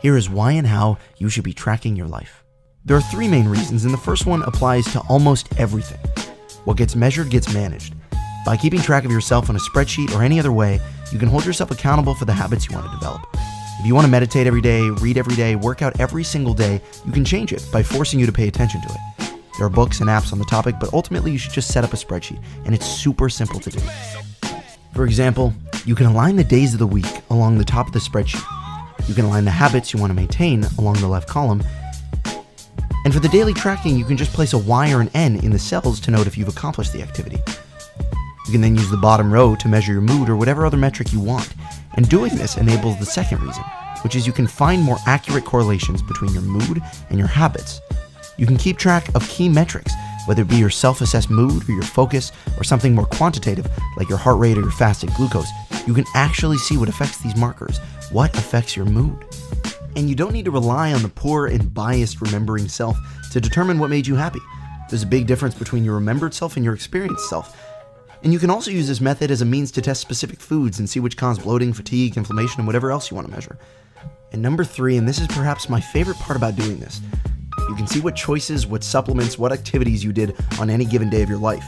Here is why and how you should be tracking your life. There are 3 main reasons, and the first one applies to almost everything. What gets measured gets managed. By keeping track of yourself on a spreadsheet or any other way, you can hold yourself accountable for the habits you want to develop. If you want to meditate every day, read every day, work out every single day, you can change it by forcing you to pay attention to it. There are books and apps on the topic, but ultimately you should just set up a spreadsheet, and it's super simple to do. For example, you can align the days of the week along the top of the spreadsheet. You can align the habits you want to maintain along the left column. And for the daily tracking, you can just place a Y or an N in the cells to note if you've accomplished the activity. You can then use the bottom row to measure your mood or whatever other metric you want. And doing this enables the second reason, which is you can find more accurate correlations between your mood and your habits. You can keep track of key metrics, whether it be your self-assessed mood or your focus or something more quantitative like your heart rate or your fasted glucose. You can actually see what affects these markers, what affects your mood. And you don't need to rely on the poor and biased remembering self to determine what made you happy. There's a big difference between your remembered self and your experienced self. And you can also use this method as a means to test specific foods and see which cause bloating, fatigue, inflammation, and whatever else you want to measure. And number 3, and this is perhaps my favorite part about doing this, you can see what choices, what supplements, what activities you did on any given day of your life.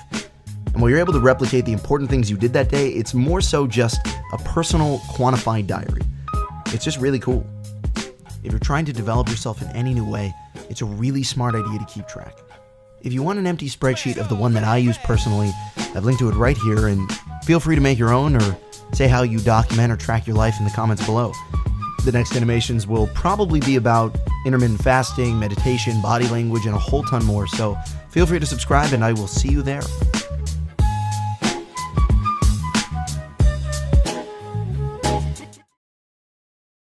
And while you're able to replicate the important things you did that day, it's more so just a personal, quantified diary. It's just really cool. If you're trying to develop yourself in any new way, it's a really smart idea to keep track. If you want an empty spreadsheet of the one that I use personally, I've linked to it right here, and feel free to make your own or say how you document or track your life in the comments below. The next animations will probably be about intermittent fasting, meditation, body language, and a whole ton more, so feel free to subscribe and I will see you there.